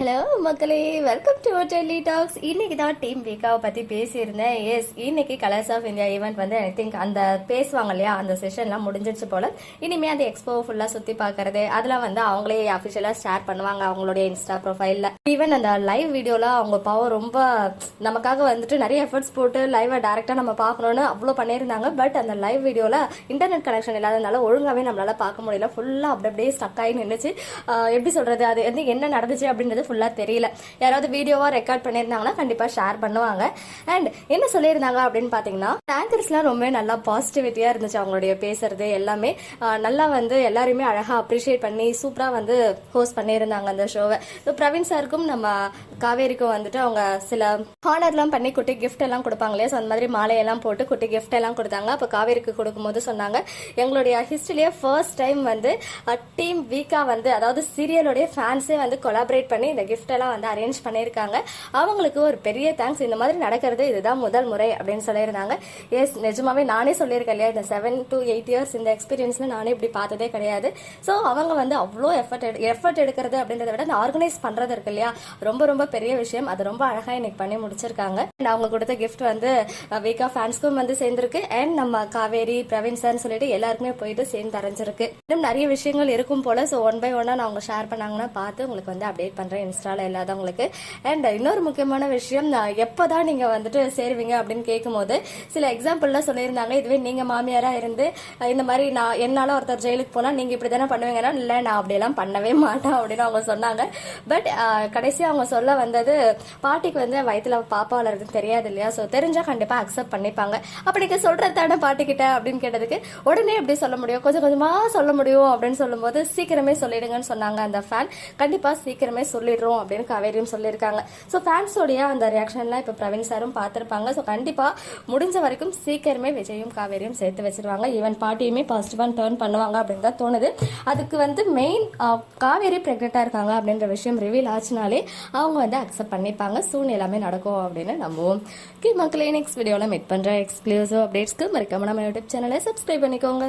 Hello மக்களே, welcome to Delhi tax. இன்னைக்கு தான் டீம் வீக்காவை பத்தி பேசியிருந்தேன். எஸ், இன்னைக்கு கலர்ஸ் ஆஃப் இந்தியா ஈவெண்ட் வந்து ஐ திங்க் அந்த பேசுவாங்க இல்லையா, அந்த செஷன்லாம் முடிஞ்சிருச்சு போல. இனிமே அந்த எக்ஸ்போ ஃபுல்லா சுத்தி பாக்குறது அதெல்லாம் வந்து அவங்களே அபிஷியலா ஷேர் பண்ணுவாங்க அவங்களுடைய இன்ஸ்டா ப்ரொஃபைல்ல. ஈவன் அந்த லைவ் வீடியோல அவங்க பவர் ரொம்ப நமக்காக வந்துட்டு நிறைய எஃபர்ட்ஸ் போட்டு லைவா டைரக்டா நம்ம பார்க்கணும்னு அவ்வளோ பண்ணியிருந்தாங்க. பட் அந்த லைவ் வீடியோல இன்டர்நெட் கனெக்ஷன் இல்லாதனால ஒழுங்காவே நம்மளால பார்க்க முடியல. ஃபுல்லா அப்படியே ஸ்டக் ஆகி நின்றுச்சு. எப்படி சொல்றது, அது வந்து என்ன நடந்துச்சு அப்படின்றது ஃபுல்லா தெரியல. யாராவது வீடியோவா ரெக்கார்ட் பண்ணியிருந்தாங்கன்னா கண்டிப்பா ஷேர் பண்ணுவாங்க. அண்ட் என்ன சொல்லியிருந்தாங்க அப்படின்னு பாத்தீங்கன்னா, ஆங்கர்ஸ்லாம் ரொம்ப நல்லா பாசிட்டிவிட்டியா இருந்துச்சு. அவங்களுடைய பேசுறது எல்லாமே நல்லா வந்து எல்லாருமே அழகா அப்ரிஷியேட் பண்ணி சூப்பரா வந்து ஹோஸ்ட் பண்ணியிருந்தாங்க அந்த ஷோவை. பிரவீன் சாருக்கும் நம்ம காவேரிக்கும் வந்துட்டு அவங்க சில ஹானர்லாம் பண்ணி குட்டி கிஃப்ட் எல்லாம் கொடுப்பாங்க இல்லையா, அந்த மாதிரி மாலையெல்லாம் போட்டு குட்டி கிஃப்ட் எல்லாம் கொடுத்தாங்க. அப்போ காவேரிக்கு கொடுக்கும்போது சொன்னாங்க, எங்களுடைய ஹிஸ்டரியிலேயே ஃபர்ஸ்ட் டைம் வந்து டீம் வீக்கா வந்து அதாவது சீரியலோடைய ஃபேன்ஸே வந்து கொலாபரேட் பண்ணி இந்த கிஃப்ட் எல்லாம் வந்து அரேஞ்ச் பண்ணியிருக்காங்க. அவங்களுக்கு ஒரு பெரிய தேங்க்ஸ். இந்த மாதிரி நடக்கிறது இதுதான் முதல் முறை அப்படின்னு சொல்லியிருந்தாங்க. எஸ், நிஜமாவே நானே சொல்லியிருக்கேன் இல்லையா, இந்த 7 to 8 years இந்த எக்ஸ்பீரியன்ஸ்ல நானே இப்படி பார்த்ததே கிடையாது. ஸோ அவங்க வந்து அவ்வளோ எஃபர்ட் எடுக்கிறது அப்படின்றத விட அந்த ஆர்கனைஸ் பண்றது இருக்கு இல்லையா, ரொம்ப ரொம்ப பெரிய விஷயம். அது ரொம்ப அழகா இன்னைக்கு பண்ணி முடிச்சிருக்காங்க. அவங்க கொடுத்த கிஃப்ட் வந்து வீக்கா ஃபேன்ஸ்க்கும் வந்து சேர்ந்திருக்கு. அண்ட் நம்ம காவேரி பிரவீன் சார் சொல்லிட்டு எல்லாருக்குமே போயிட்டு சேர்ந்து அரைஞ்சிருக்கு. இன்னும் நிறைய விஷயங்கள் இருக்கும் போல. ஸோ ஒன் பை ஒன்னா நான் அவங்க ஷேர் பண்ணாங்கன்னா பார்த்து உங்களுக்கு வந்து அப்டேட் பண்றேன் இன்ஸ்டால இல்லாதவங்களுக்கு. அண்ட் இன்னொரு முக்கியமான விஷயம், எப்பதான் நீங்க வந்துட்டு சேருவீங்க அப்படின்னு கேட்கும்போது சில எக்ஸாம்பிள்லாம் சொல்லியிருந்தாங்க. இதுவே நீங்க மாமியாரா இருந்து இந்த மாதிரி நான் என்னால ஒருத்தர் ஜெயிலுக்கு போனா நீங்க இப்படி தானே பண்ணுவீங்கன்னா, இல்ல நான் அப்படியெல்லாம் பண்ணவே மாட்டேன் அப்படின்னு அவங்க சொன்னாங்க. பட் கடைசி அவங்க சொல்ல வந்தது, பாட்டிக்கு வந்து வயிற்றுல பாப்பா வளர்றது தெரியாது இல்லையா, ஸோ தெரிஞ்சா கண்டிப்பா அக்செப்ட் பண்ணிப்பாங்க. அப்ப நீங்க சொல்றதான பாட்டிக்கிட்ட அப்படின்னு கேட்டதுக்கு, உடனே எப்படி சொல்ல முடியும், கொஞ்சம் கொஞ்சமா சொல்ல முடியும் அப்படின்னு சொல்லும் போது சீக்கிரமே சொல்லிடுங்கன்னு சொன்னாங்க அந்த ஃபேன். கண்டிப்பா சீக்கிரமே சொல்லிடுறோம் அப்படின்னு காவேரியும் சொல்லியிருக்காங்க. ஸோ ஃபேன்ஸோடைய அந்த ரியாக்ஷன்லாம் இப்போ பிரவீன் சாரும் பார்த்துருப்பாங்க. ஸோ கண்டிப்பா முடிஞ்ச வரைக்கும் சீக்கிரமே விஜயும் காவேரியும் சேர்த்து வச்சிருவாங்க. ஈவன் பாட்டியுமே பாசிட்டிவா டர்ன் பண்ணுவாங்க அப்படின்னு தான் தோணுது. அதுக்கு வந்து மெயின் காவேரி பிரெக்னெண்டா இருக்காங்க அப்படின்ற விஷயம் ரிவீல் ஆச்சுனாலே அவங்க வந்து அக்செப்ட் பண்ணிப்பாங்க. சூன் எல்லாமே நடக்கும் அப்படின்னு நம்புவோம். மக்களே, நெக்ஸ்ட் வீடியோல மீட் பண்ற எக்ஸ்க்ளூசிவ் அப்டேட்ஸ்க்கு மறக்காம நம்ம யூடியூப் சேனலை சப்ஸ்கிரைப் பண்ணிக்கோங்க.